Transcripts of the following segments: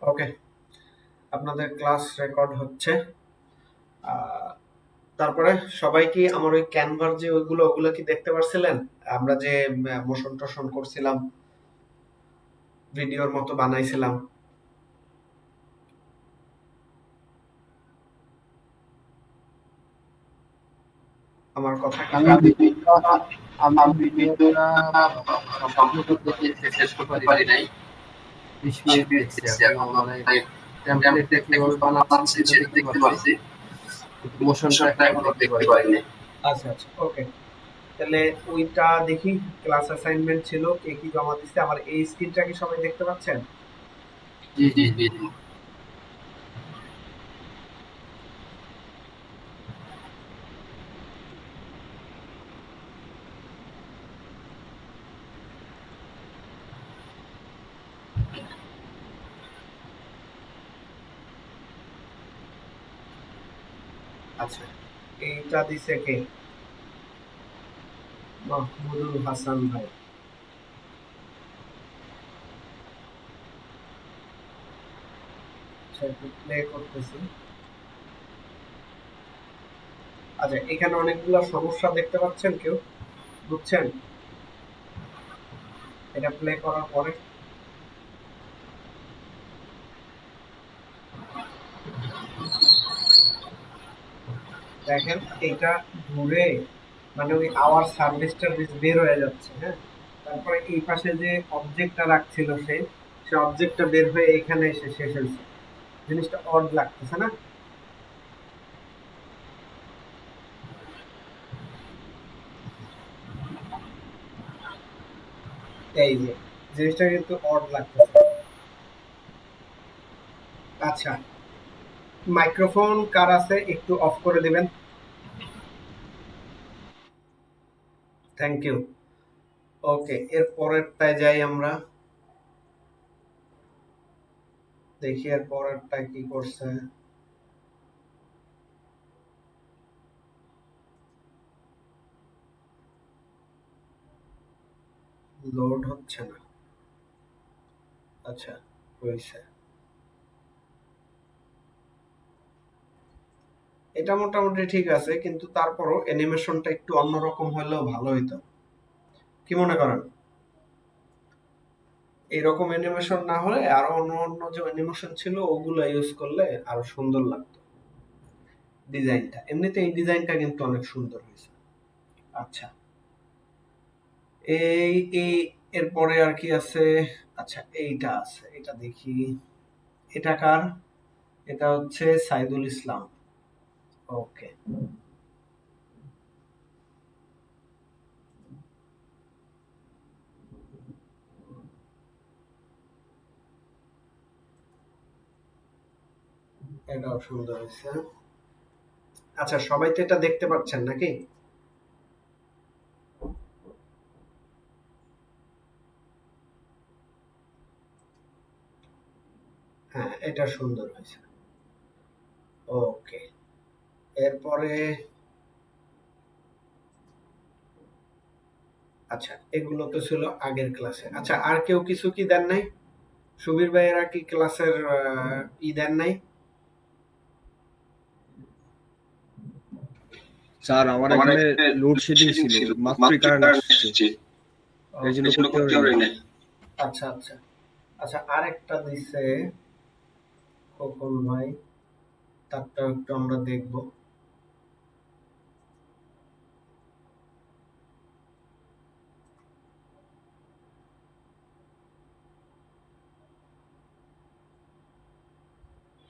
ওকে, আপনাদের class record হচ্ছে। তারপরে সবাই কি আমার ওই ক্যানভার যে ওগুলো কি দেখতে পারছিলেন? আমরা যে মোশন টোশন করছিলাম, ভিডিওর মতো বানাইছিলাম। আমার কথা কি আমি ভিডিওটা আমি ভিডিওটা সম্পূর্ণ করতে শেষ করতে পারি নাই। 20 মিনিট দেখছি এখনো, মানে টেমপ্লেটটা কিভাবে বানাচ্ছি সেটা দেখতে পারছি, কিন্তু মোশনটা এখনো দেখতে পারিনি। আচ্ছা আচ্ছা, ওকে। তাহলে ওইটা দেখি, ক্লাস অ্যাসাইনমেন্ট ছিল, কে কি জমা দিচ্ছে। আমার এই স্ক্রিনটা কি সবাই দেখতে পাচ্ছেন? জি জি জি। আচ্ছা, এইটা দিছে কে? মাহমুদুল হাসান ভাই। আচ্ছা, একটু প্লে করতেছি। আচ্ছা, এখানে অনেকগুলো সমস্যা দেখতে পাচ্ছেন, কেউ বুঝছেন? এটা প্লে করার পরে দেখেন এটা ঘুরে, মানে ওই আওয়ার সার্ভিসটা বের হয়ে যাচ্ছে। হ্যাঁ, তারপরে এই পাশে যে অবজেক্টটা রাখছিল সে অবজেক্টটা বের হয়ে এখানে এসে শেষ হয়েছে। জিনিসটা অড লাগতেছে না? এই যে জিনিসটা কিন্তু অড লাগতেছে। আচ্ছা, মাইক্রোফোন কার আছে একটু অফ করে দিবেন, থ্যাংক ইউ। ওকে, এর পরেরটায় যাই আমরা, দেখি এর পরেরটা কি করছে। লোড হচ্ছে না। আচ্ছা, হয়েছে। এটা মোটামুটি ঠিক আছে, কিন্তু তারপরও অ্যানিমেশনটা একটু অন্যরকম হলেও ভালো হইতো। কি মনে করেন? এরকম অ্যানিমেশন না হলে আরো অন্য অন্য যে অ্যানিমেশন ছিল ওগুলো ইউজ করলে আরো সুন্দর লাগতো ডিজাইনটা। এমনিতে এই ডিজাইনটা কিন্তু অনেক সুন্দর হয়েছে। আচ্ছা, এই এই এরপরে আর কি আছে? আচ্ছা, এইটা আছে, এটা দেখি। এটা কার? এটা হচ্ছে সাইদুল ইসলাম। ওকে, এটাও সুন্দর হয়েছে। আচ্ছা, সবাই তো এটা দেখতে পাচ্ছেন নাকি? হ্যাঁ, এটা সুন্দর হয়েছে। ওকে, এরপরে আচ্ছা, এগুলো তো ছিল আগের ক্লাসে। আচ্ছা, আর কেউ কিছু কি দেন নাই? সুবীর ভাইয়েরা কি ক্লাসের ই দেন নাই? স্যার আমার এখানে লোডশেডিং ছিল, মাত্রই কারেন্ট আসছে, এই জন্য করতে পারি না। আচ্ছা আচ্ছা আচ্ছা, আরেকটা দিছে খোকন ভাই, তারটা একটু আমরা দেখব।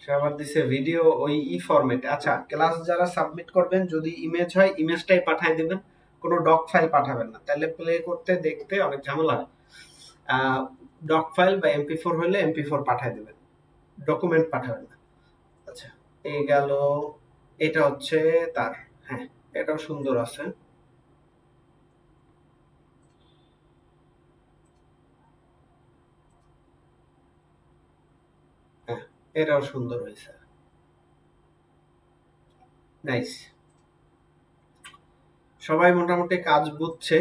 সে আবার দিছে ভিডিও ওই ফরম্যাটে। আচ্ছা, ক্লাস যারা সাবমিট করবেন যদি ইমেজ হয় ইমেজটাই পাঠিয়ে দিবেন, কোনো ডক ফাইল পাঠাবেন না, তাহলে প্লে করতে দেখতে অনেক ঝামেলা হয়। ডক ফাইল বা এমপি4 হলে এমপি4 পাঠিয়ে দিবেন, ডকুমেন্ট পাঠাবেন না। আচ্ছা, এই গেল। এটা হচ্ছে তার, হ্যাঁ, এটাও সুন্দর আছে। হ্যাঁ, এটাও সুন্দর হয়েছে, নাইস। সবাই মোটামুটি কাজ বুঝছে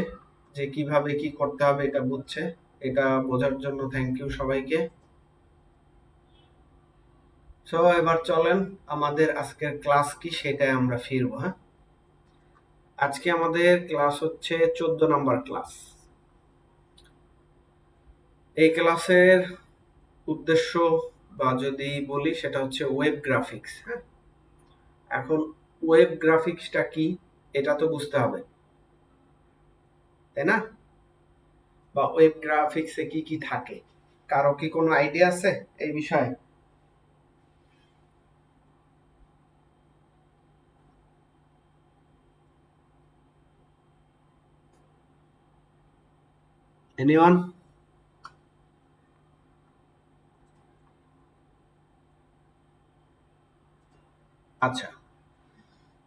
যে কিভাবে কি করতে হবে, এটা বুঝছে। এটা বোঝার জন্য থ্যাংক ইউ সবাইকে। সো এবার চলেন আমাদের আজকের ক্লাস কি সেটাই আমরা ফিরবো। হ্যাঁ, আজকে আমাদের ক্লাস হচ্ছে 14 নাম্বার ক্লাস। এই ক্লাসের উদ্দেশ্য বা যদি বলি সেটা হচ্ছে ওয়েব গ্রাফিক্স। হ্যাঁ, এখন ওয়েব গ্রাফিক্সটা কি এটা তো বুঝতে হবে, তাই না? বা ওয়েব গ্রাফিক্সে কি কি থাকে, কারো কি কোনো আইডিয়া আছে এই বিষয়ে? এনিওয়ান? আচ্ছা,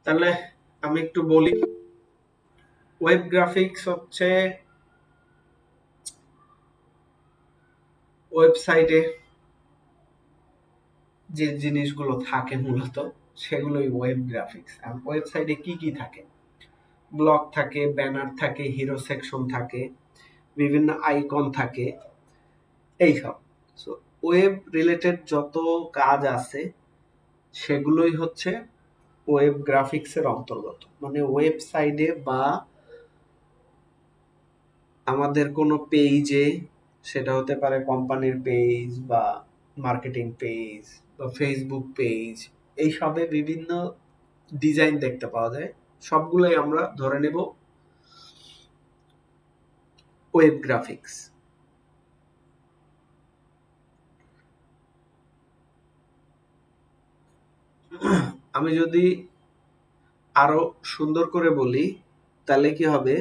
তাহলে আমি একটু বলি। ওয়েব গ্রাফিক্স হচ্ছে ওয়েবসাইটে যে জিনিসগুলো থাকে মূলত সেগুলোই ওয়েব গ্রাফিক্স। আর ওয়েবসাইটে কি কি থাকে? ব্লগ থাকে, ব্যানার থাকে, হিরো সেকশন থাকে, বিভিন্ন আইকন থাকে, এইসব। সো ওয়েব রিলেটেড যত কাজ আছে সেগুলোই হচ্ছে ওয়েব গ্রাফিক্সের অন্তর্গত। মানে ওয়েবসাইটে বা আমাদের কোনো পেজে, সেটা হতে পারে কোম্পানির পেজ বা মার্কেটিং পেজ বা ফেসবুক পেজ, এইসবে বিভিন্ন ডিজাইন দেখতে পাওয়া যায়। সবগুলোই আমরা ধরে নেব ওয়েব গ্রাফিক্স। আমি যদি আরো সুন্দর করে বলি তাহলে কি হবে,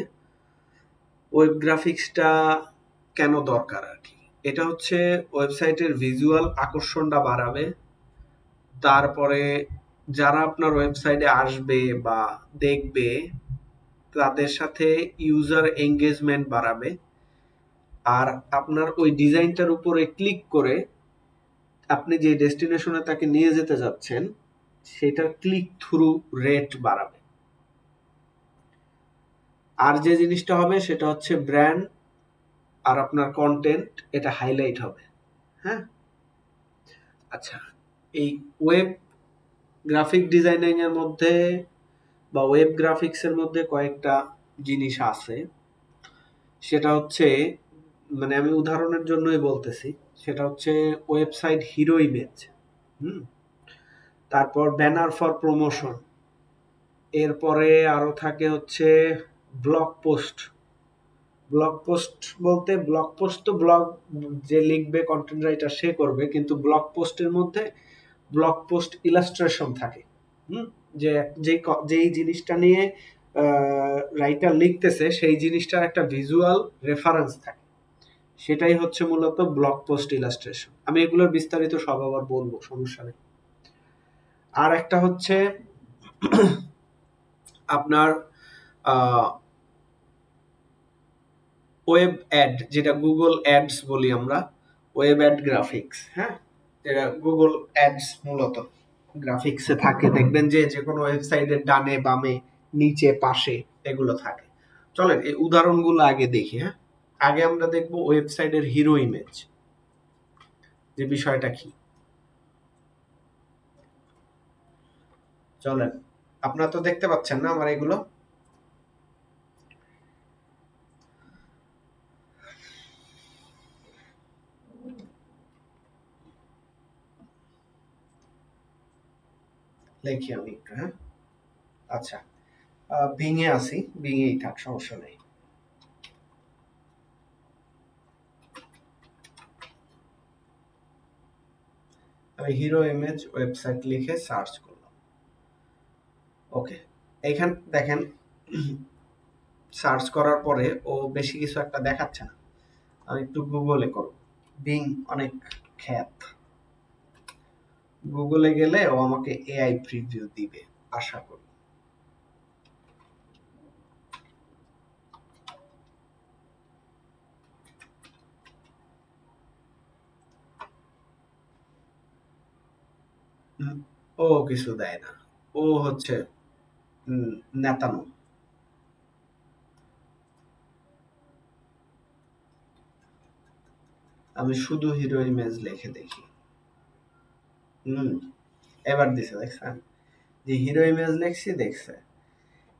ওয়েব গ্রাফিক্সটা কেন দরকার আর কি। এটা হচ্ছে ওয়েবসাইটের ভিজুয়াল আকর্ষণটা বাড়াবে, তারপরে যারা আপনার ওয়েবসাইটে আসবে বা দেখবে তাদের সাথে ইউজার এঙ্গেজমেন্ট বাড়াবে, আর আপনার ওই ডিজাইনটার উপরে ক্লিক করে আপনি যে ডেস্টিনেশনে তাকে নিয়ে যেতে যাচ্ছেন সেটার ক্লিক থ্রু রেট বাড়াবে। আর যে জিনিসটা হবে সেটা হচ্ছে ব্র্যান্ড আর আপনার কন্টেন্ট, এটা হাইলাইট হবে। হ্যাঁ, আচ্ছা, এই ওয়েব গ্রাফিক ডিজাইনিং এর মধ্যে বা ওয়েব গ্রাফিক্স এর মধ্যে কয়েকটা জিনিস আছে। সেটা হচ্ছে, মানে আমি উদাহরণের জন্যই বলতেছি, সেটা হচ্ছে ওয়েবসাইট হিরো ইমেজ, হুম, তারপর ব্যানার ফর প্রমোশন, এরপরে আরো থাকে হচ্ছে ব্লগ পোস্ট। ব্লগ পোস্ট বলতে ব্লগ পোস্ট তো ব্লগ যে লিখবে কন্টেন্ট রাইটার সে করবে, কিন্তু ব্লগ পোস্টের মধ্যে ব্লগ পোস্ট ইলাস্ট্রেশন থাকে। হুম, যে যেই জিনিসটা নিয়ে রাইটার লিখতেছে সেই জিনিসটার একটা ভিজুয়াল রেফারেন্স থাকে, সেটাই হচ্ছে মূলত ব্লগ পোস্ট ইলাস্ট্রেশন। আমি এগুলোর বিস্তারিত সব আবার বলবো, সমস্যা নেই। আর একটা হচ্ছে আপনার ওয়েব অ্যাড, যেটা গুগল অ্যাডস বলি আমরা, ওয়েব অ্যাড গ্রাফিক্স। হ্যাঁ, যেটা গুগল অ্যাডস মূলত গ্রাফিক্সে থাকে, দেখবেন যে যে কোনো ওয়েবসাইটের ডানে বামে নিচে পাশে এগুলো থাকে। চলেন এই উদাহরণগুলো আগে দেখি। হ্যাঁ, আগে আমরা দেখবো ওয়েবসাইটের হিরো ইমেজ, যে বিষয়টা কি। চলেন, আপনারা তো দেখতে পাচ্ছেন না আমার এগুলো? দেখি আমি একটু। হ্যাঁ, আচ্ছা, বিংয়ে আসি, বিংয়েই থাক, সমস্যা নেই। আমি হিরো ইমেজ ওয়েবসাইট লিখে সার্চ করলাম। ওকে, এইখান দেখেন, সার্চ করার পরে ও বেশি কিছু একটা দেখাচ্ছে না। আমি একটু গুগলে করব, বিং অনেক খ্যাত। গুগলে গেলে ও আমাকে এআই প্রিভিউ দিবে আশা করি। ও কিছু দেয় না, ও হচ্ছে নেতানো। আমি শুধু হিরো ইমেজ লিখে দেখি। এবার দিছে দেখছেন, যে হিরো ইমেজ লিখছি দেখছে।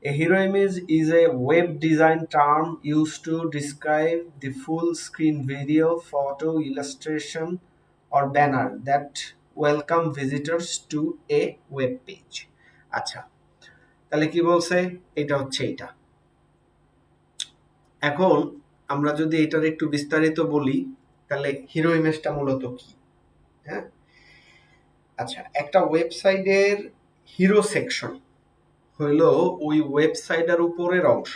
A hero image is a web design term used to describe the full screen video, photo, illustration, or banner that welcome visitors to a web page. আচ্ছা, তাহলে কি বলছে? এটা হচ্ছে এটা। এখন আমরা যদি এটার একটু বিস্তারিত বলি, তাহলে হিরো ইমেজটা মূলত কি? হ্যাঁ, আচ্ছা, একটা ওয়েবসাইটের হিরো সেকশন হইলো ওই ওয়েবসাইটের উপরের অংশ,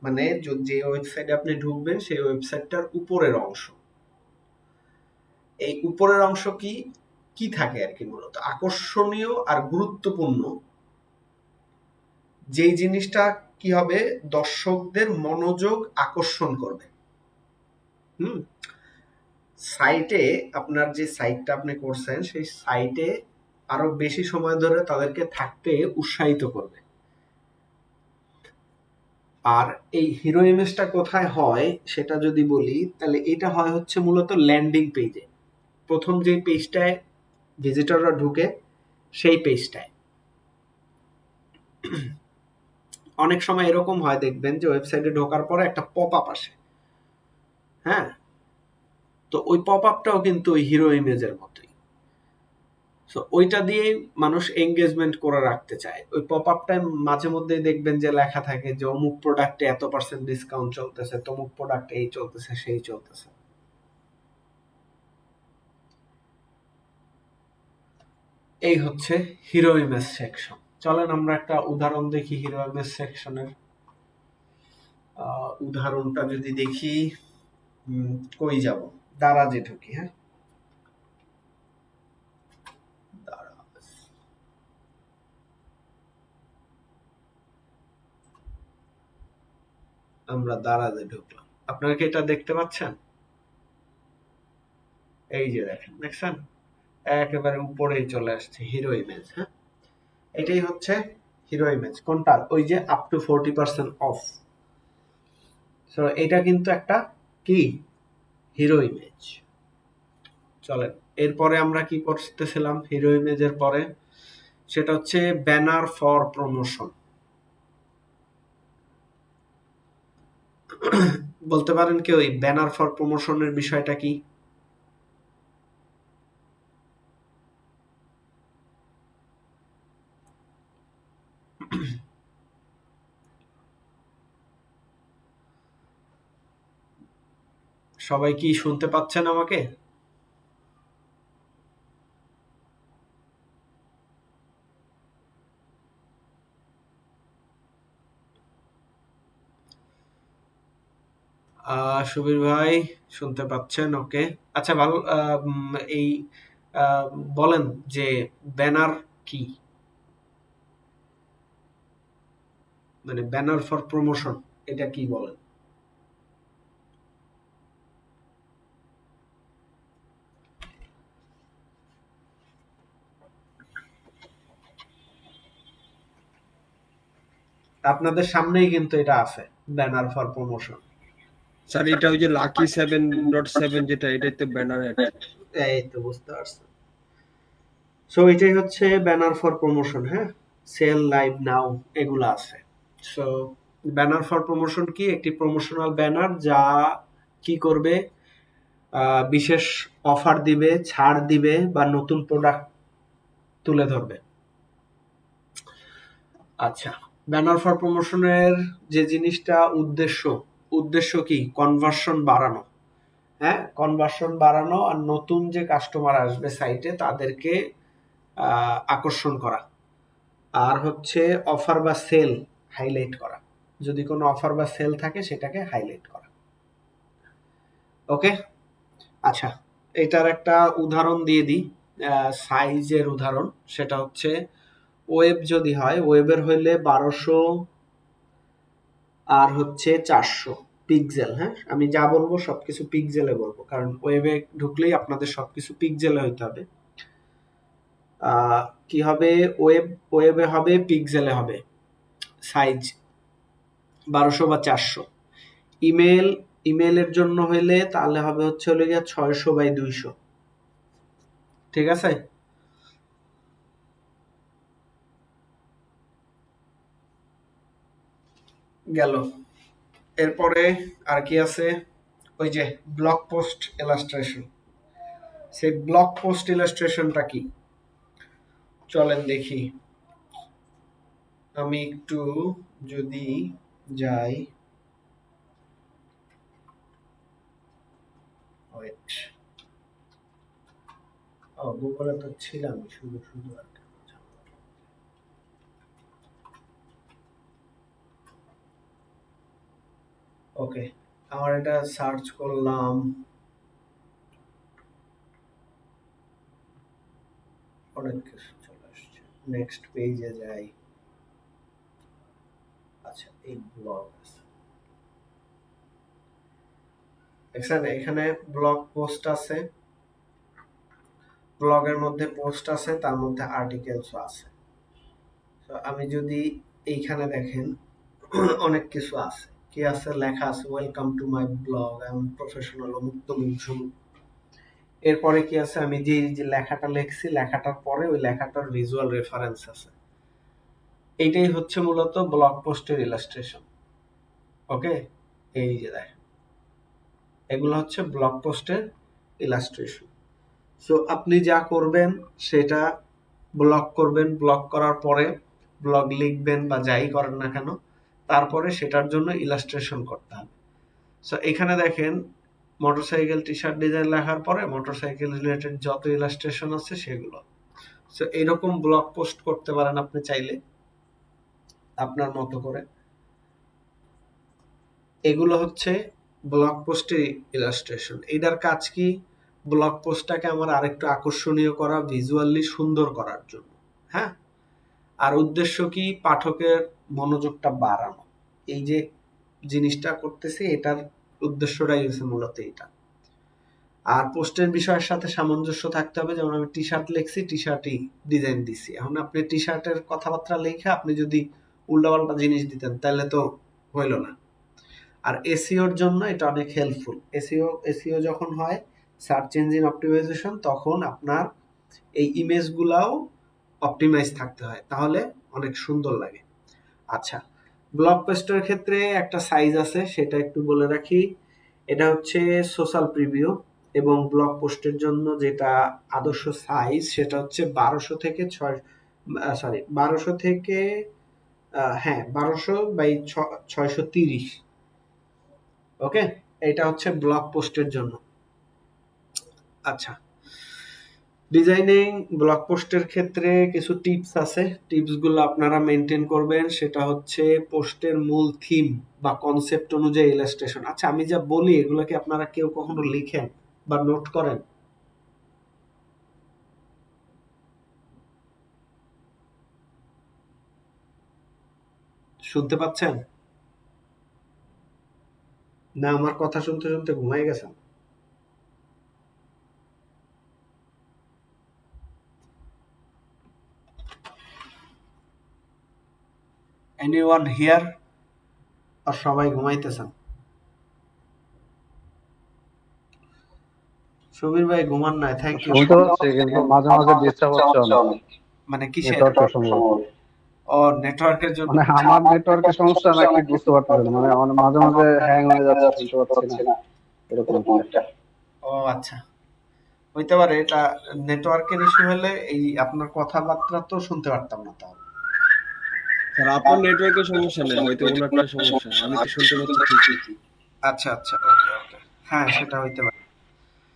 মানে যে ওয়েবসাইটে আপনি ঢুকবেন সেই ওয়েবসাইটটার উপরের অংশ। এই উপরের অংশ কি কি থাকে আর কি, মূলত আকর্ষণীয় আর গুরুত্বপূর্ণ যেই জিনিসটা কি হবে, দর্শকদের মনোযোগ আকর্ষণ করবে। সাইটে আপনার যে সাইটটা আপনি করছেন সেই সাইটে আরো বেশি সময় ধরে তাদেরকে থাকতে উৎসাহিত করবে। আর এই হিরো ইমেজটা কোথায় হয় সেটা যদি বলি, তাহলে এটা হয় হচ্ছে মূলত ল্যান্ডিং পেজে, প্রথম যে পেজটায় ভিজিটররা ঢুকে সেই পেজটায়। অনেক সময় এরকম হয়, দেখবেন যে ওয়েবসাইটে ঢোকার পরে একটা পপ আপ আসে, হ্যাঁ, তো ওই পপ আপটাও কিন্তু ওই হিরো ইমেজের মতোই। সো ওইটা দিয়ে মানুষ এঙ্গেজমেন্ট করে রাখতে চায়। ওই পপ আপটায় মাঝে মধ্যে দেখবেন যে লেখা থাকে যে অমুক প্রোডাক্টে এত % ডিসকাউন্ট চলতেছে, তমুক প্রোডাক্টে এই চলতেছে সেই চলতেছে। এই হচ্ছে হিরো ইমেজ সেকশন। চলেন আমরা একটা উদাহরণ দেখি হিরো ইমেজ সেকশনের। উদাহরণটা যদি দেখি, কই যাব, দারাজে ঢুকি। হ্যাঁ, আমরা দারাজে ঢুকলাম। আপনারা কি এটা দেখতে পাচ্ছেন? এই যে দেখেন, দেখছেন একেবারে উপরেই চলে আসছে হিরো ইমেজ। হ্যাঁ, এটাই হচ্ছে হিরো ইমেজ। কোনটা? ওই যে আপ টু 40% অফ। সো এটা কিন্তু একটা কি হিরো ইমেজ। চলেন এরপরে আমরা কি করতেছিলাম হিরো ইমেজের পরে, সেটা হচ্ছে ব্যানার ফর প্রমোশন। বলতে পারেন কেউ এই ব্যানার ফর প্রমোশনের বিষয়টা কি? সবাই কি শুনতে পাচ্ছেন আমাকে? সুবীর ভাই শুনতে পাচ্ছেন? ওকে, আচ্ছা ভালো। এই বলেন যে ব্যানার কি, মানে ব্যানার ফর প্রমোশন এটা কি বলেন? আপনাদের সামনেই কিন্তু এটা আছে, ব্যানার ফর প্রমোশন। স্যার এটা ওই যে লাকি 7.7 যেটা, এটাই তো ব্যানার অ্যাড। এই তো বুঝতে পারছেন। সো এটাই হচ্ছে ব্যানার ফর প্রমোশন। হ্যাঁ, সেল, লাইভ নাও এগুলো আছে। সো ব্যানার ফর প্রমোশন কি? একটি প্রমোশনাল ব্যানার যা কি করবে, বিশেষ অফার দিবে, ছাড় দিবে বা নতুন প্রোডাক্ট তুলে ধরবে। আচ্ছা, ব্যানার ফর প্রমোশনের যে জিনিসটা উদ্দেশ্য কি? কনভার্সন বাড়ানো। হ্যাঁ, কনভার্সন বাড়ানো আর নতুন যে কাস্টমার আসবে সাইটে তাদেরকে আকর্ষণ করা। আর হচ্ছে অফার বা সেল হাইলাইট করা, যদি কোনো অফার বা সেল থাকে সেটাকে হাইলাইট করা। ওকে, আচ্ছা, এটার একটা উদাহরণ দিয়ে দিই, সাইজের উদাহরণ। সেটা হচ্ছে ওয়েব যদি হয়, ওয়েবের হইলে 1200 আর হচ্ছে 400 পিক্সেল। হ্যাঁ, আমি যা বলবো সবকিছু পিক্সেলে বলবো, কারণ ওয়েবে ঢুকলেই আপনাদের সবকিছু পিক্সেলে হইতে হবে। কি হবে, ওয়েবে হবে পিক্সেলে হবে সাইজ 1200 বা 400। ইমেলের জন্য হইলে তাহলে হবে হচ্ছে 600 বাই 200। ঠিক আছে, গেল। এরপরে আর কি আছে, ওই যে ব্লগ পোস্ট ইলাস্ট্রেশন। সেই ব্লগ পোস্ট ইলাস্ট্রেশনটা কি চলেন দেখি। আমি একটু যদি যাই, ওয়েট, ও গুগলে তো ছিলাম শুধু শুধু আর কি। ওকে, আমার এটা সার্চ করলাম, অনেক কিছু চলে আসছে। নেক্সট পেজে যাই। আচ্ছা, এই ব্লগ আছে, দেখছেন এখানে ব্লগ পোস্ট আছে, ব্লগের মধ্যে পোস্ট আছে, তার মধ্যে আর্টিকেলসও আছে। তো আমি যদি এইখানে দেখেন অনেক কিছু আছে, কি আছে, লেখা আছে welcome to my blog, I am professional অমুক তমুক ঝুমুক। এরপরে কি আছে, আমি যে যে লেখাটা লিখছি, লেখাটার পরে ওই লেখাটার ভিজুয়াল রেফারেন্স আছে। এইটাই হচ্ছে মূলত ব্লগ পোস্টের ইলাস্ট্রেশন। ওকে, এই যে দেখেন, এগুলো হচ্ছে ব্লগ পোস্টের ইলাস্ট্রেশন। সো আপনি যা করবেন সেটা ব্লগ করবেন, ব্লগ করার পরে ব্লগ লিখবেন বা যাই করেন না কেন, তারপরে সেটার জন্য ইলাস্ট্রেশন করতে হবে। সো এখানে দেখেন মোটরসাইকেল টি শার্ট ডিজাইন লেখার পরে মোটরসাইকেল রিলেটেড যত ইলাস্ট্রেশন আছে সেগুলো। সো এরকম ব্লগ পোস্ট করতে পারেন আপনি চাইলে আপনার মতো করে। এগুলো হচ্ছে ব্লগ পোস্টের ইলাস্ট্রেশন। এটার কাজ কি, ব্লগ পোস্টটাকে আমার আরেকটু আকর্ষণীয় করা, ভিজুয়ালি সুন্দর করার জন্য। হ্যাঁ, আর উদ্দেশ্য কি, পাঠকের মনোযোগটা বাড়ানো। এই যে জিনিসটা করতেছি এটার উদ্দেশ্যটাই হচ্ছে মূলত এটা। আর পোস্টের বিষয়ের সাথে সামঞ্জস্য থাকতে হবে। যেমন আমি টি শার্ট লিখছি, টি শার্টই ডিজাইন দিছি। এখন আপনি টি শার্টের কথাবার্তা লেখা আপনি যদি উল্টাপাল্টা জিনিস দিতেন তাহলে তো হইল না। আর এসইওর জন্য এটা অনেক হেল্পফুল। এসইও যখন হয়, সার্চ ইঞ্জিন অপটিমাইজেশন, তখন আপনার এই ইমেজগুলাও অপটিমাইজ থাকতে হয়, তাহলে অনেক সুন্দর লাগে। আচ্ছা, ব্লগ পোস্টের ক্ষেত্রে একটা সাইজ আছে, সেটা একটু বলে রাখি। এটা হচ্ছে সোশ্যাল প্রিভিউ, এবং ব্লগ পোস্টের জন্য যেটা আদর্শ সাইজ সেটা হচ্ছে 1200 থেকে 630। ওকে, এটা হচ্ছে ব্লগ পোস্টের জন্য। আচ্ছা, ডিজাইনিং ব্লগ পোস্টের ক্ষেত্রে কিছু টিপস আছে, টিপস গুলো আপনারা মেনটেন করবেন। সেটা হচ্ছে পোস্টের মূল থিম বা কনসেপ্ট অনুযায়ী ইলাস্ট্রেশন। আচ্ছা, আমি যা বলি এগুলো কি আপনারা কেউ কখনো লিখেন বা নোট করেন? শুনতে পাচ্ছেন না? আমার কথা শুনতে শুনতে ঘুমাই গেছেন? Anyone here? আর সবাই ঘুমাইতেছেন? সুবীর ভাই ঘুমান নাই, থ্যাংক ইউ। শুনতে পাচ্ছি কিন্তু মাঝে মাঝে ডিস্টার্ব হচ্ছে অনেক, মানে কিসের? নেটওয়ার্কের সমস্যা। ও, নেটওয়ার্কের জন্য। মানে আমার নেটওয়ার্কের সমস্যা নাকি বুঝতে পারতেছি না, মানে মাঝে মাঝে হ্যাং হয়ে যাচ্ছে, শুনতে পাচ্ছি না, এরকম একটা। ও আচ্ছা, হইতে পারে এটা নেটওয়ার্কের ইস্যু হলে এই আপনার কথাবার্তা তো শুনতে পারতাম না তাহলে। স্যার আপনার নেটওয়ার্কের সমস্যা নেই, হয়তো কোনো একটা সমস্যা, আমি তো শুনতে পাচ্ছি ঠিকই। আচ্ছা আচ্ছা, ওকে ওকে, হ্যাঁ সেটা হইতে পারে।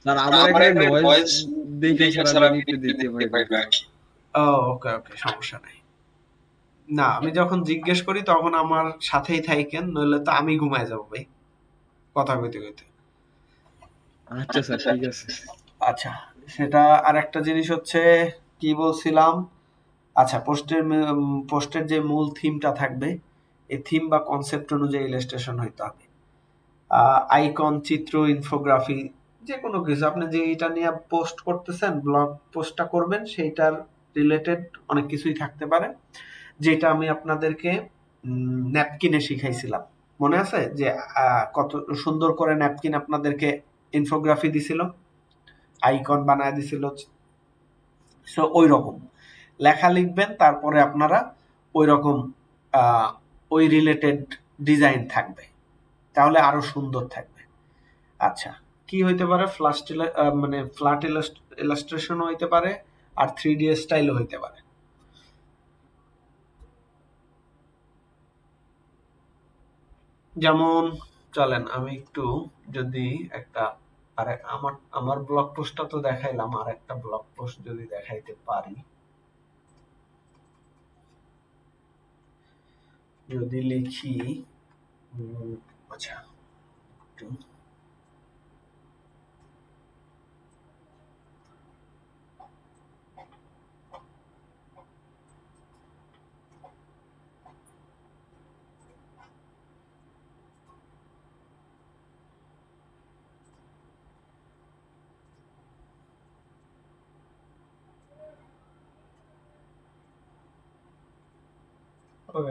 স্যার আমার এখানে নয়েজ দেখে স্যার আমি রিপ্লাই দিতে পারি না। ও ওকে ওকে, সমস্যা নাই। না, আমি যখন জিজ্ঞেস করি তখন আমার সাথেই থাকেন, নইলে তো আমি ঘুমায় যাব ভাই কথা কইতে কইতে। আচ্ছা স্যার, ঠিক আছে। আচ্ছা, সেটা আর একটা জিনিস হচ্ছে, কি বলছিলাম, আচ্ছা, পোস্টের যে মূল থিমটা থাকবে, এই থিম বা কনসেপ্ট অনুযায়ী ইলাস্ট্রেশন হইতে হবে। আইকন, চিত্র, ইনফোগ্রাফি, যে কোনো কিছু আপনি যেটা নিয়ে পোস্ট করতেছেন, ব্লগ পোস্টটা করবেন, সেইটার রিলেটেড অনেক কিছুই থাকতে পারে। যেটা আমি আপনাদেরকে ন্যাপকিনে শিখাইছিলাম, মনে আছে যে কত সুন্দর করে ন্যাপকিন আপনাদেরকে ইনফোগ্রাফি দিছিল, আইকন বানায় দিছিল। সো ওই রকম লেখা লিখবেন, তারপরে আপনারা ওই রকম ওই রিলেটেড ডিজাইন থাকবে, তাহলে আরো সুন্দর থাকবে। আচ্ছা, কি হইতে পারে? মানে ফ্ল্যাট ইলাস্ট্রেশন হইতে পারে, আর 3D স্টাইলও হইতে পারে। যেমন চলেন আমি একটু যদি একটা, আরে আমার ব্লগ পোস্টটা তো দেখাইলাম, আর একটা ব্লগ পোস্ট যদি দেখাইতে পারি, যদি লিখি আচ্ছা একটু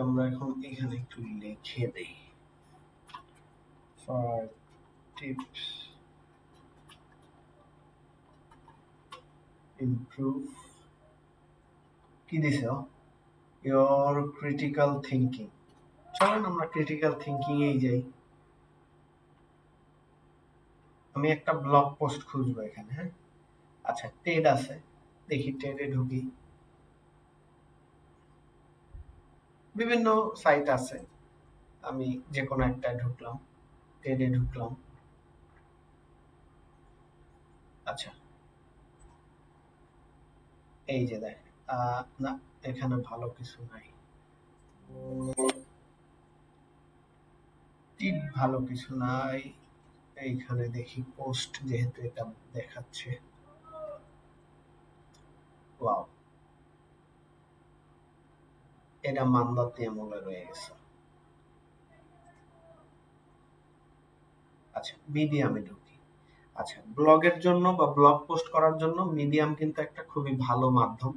আমরা এখন এখানে একটু লিখে দেই 5 tips improve কি দিছ your critical thinking। চলেন আমরা ক্রিটিক্যাল থিঙ্কিং এই যাই। আমি একটা ব্লগ পোস্ট খুঁজবো এখানে, হ্যাঁ। আচ্ছা, টেড আছে, দেখি টেডে ঢুকি। বিভিন্ন সাইট আছে, আমি যে কোনো একটা ঢুকলাম, টেডে ঢুকলাম। আচ্ছা, এই যে দেখ, না এখানে ভালো কিছু নাই, টিপ ভালো কিছু নাই। এইখানে দেখি পোস্ট, যেহেতু এটা দেখাচ্ছে। ওয়াও, এটা মানবাতি আমলে রয়ে গেছে। আচ্ছা, মিডিয়ামে ঢুকি। আচ্ছা, ব্লগের জন্য বা ব্লগ পোস্ট করার জন্য মিডিয়াম কিন্তু একটা খুবই ভালো মাধ্যম।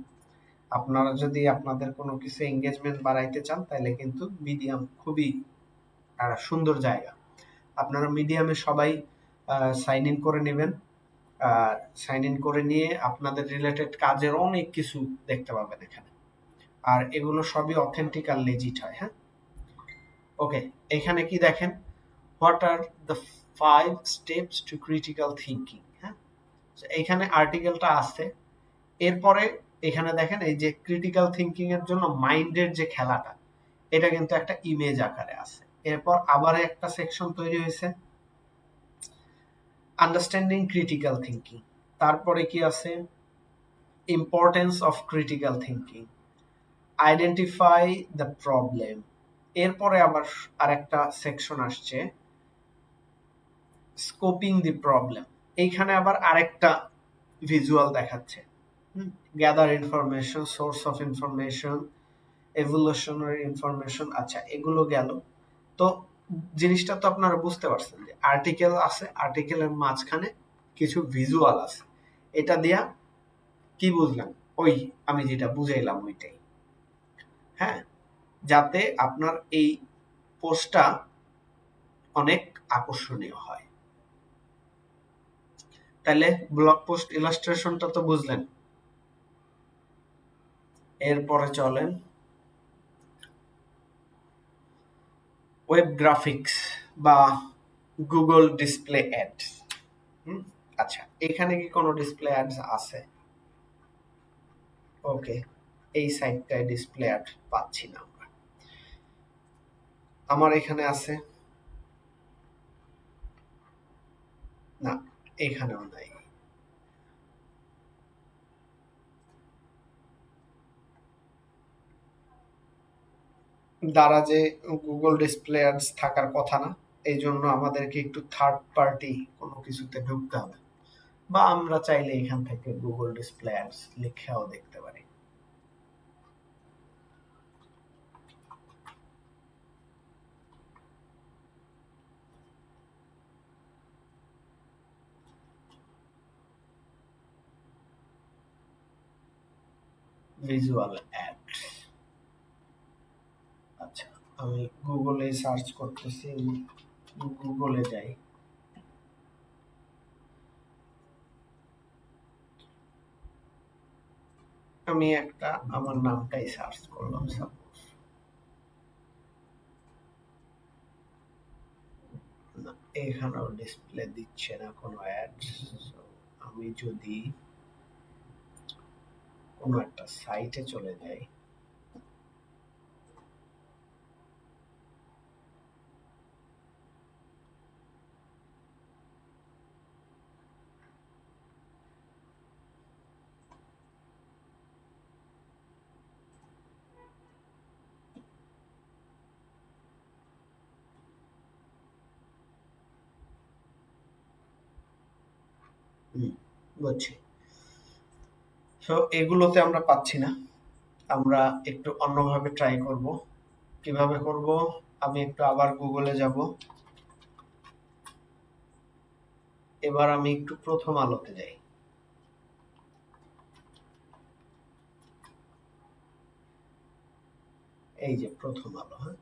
আপনারা যদি আপনাদের কোনো কিছু এঙ্গেজমেন্ট বাড়াইতে চান, তাহলে কিন্তু মিডিয়াম খুবই সুন্দর জায়গা। আপনারা মিডিয়ামে সবাই সাইন ইন করে নেবেন। সাইন ইন করে নিয়ে আপনাদের রিলেটেড কাজের অনেক কিছু দেখতে পাবেন এখানে, আর এগুলো সবই অথেন্টিক আর লেজিট হয়। হ্যাঁ, ওকে, এখানে কি দেখেন, what are the 5 steps to critical thinking. হ্যাঁ, এইখানে আর্টিকেলটা আছে। এরপরে এখানে দেখেন, এই যে ক্রিটিক্যাল থিঙ্কিং এর জন্য মাইন্ডের যে খেলাটা, এটা কিন্তু একটা ইমেজ আকারে আছে। এরপর আবার একটা সেকশন তৈরি হয়েছে, আন্ডারস্ট্যান্ডিং ক্রিটিক্যাল থিঙ্কিং। তারপরে কি আছে, importance of critical thinking, identify the problem. এরপরে আবার আরেকটা সেকশন আসছে, স্কোপিং দি প্রবলেম। এইখানে আবার আরেকটা ভিজুয়াল দেখাচ্ছে, gather information, source of information, evolutionary information. আচ্ছা, এগুলো গেল। তো জিনিসটা তো আপনারা বুঝতে পারছেন যে আর্টিকেল আছে, আর্টিকেলের মাঝখানে কিছু ভিজুয়াল আছে। এটা দিয়া কি বুঝলাম, ওই আমি যেটা বুঝাইলাম ওইটাই। হ্যাঁ, যাতে আপনার এই পোস্টটা অনেক আকর্ষণীয় হয়। তাহলে ব্লগ পোস্ট ইলাস্ট্রেশনটা তো বুঝলেন। এরপরে চলেন ওয়েব গ্রাফিক্স বা গুগল ডিসপ্লে অ্যাডস। আচ্ছা, এখানে কি কোনো ডিসপ্লে অ্যাডস আছে? ওকে, এই সাইটটায় ডিসপ্লে অ্যাড পাচ্ছি না আমরা। আমার এখানে আছে না, এখানেও নাই। দারাজে গুগল ডিসপ্লে অ্যাডস থাকার কথা না, এই জন্য আমাদেরকে একটু থার্ড পার্টি কোনো কিছুতে ঢুকতে হবে, বা আমরা চাইলে এখান থেকে গুগল ডিসপ্লে অ্যাডস লিখেও দেখতে পারি। Visual ads. আচ্ছা, আমি গুগলে সার্চ করতেছি, গুগলে যাই। আমি একটা আমার নামটাই সার্চ করলাম, সাপোজ এখানেও ডিসপ্লে দিচ্ছে না কোনো অ্যাড। আমি যদি কোনো একটা সাইটে চলে যাই, বুঝছি। সো এগুলোতে আমরা পাচ্ছি না, আমরা একটু অন্যভাবে ট্রাই করব। কিভাবে করব? আমি একটু আবার গুগলে যাব, এবার আমি একটু প্রথম আলোতে যাই। এই যে প্রথম আলো, হ্যাঁ,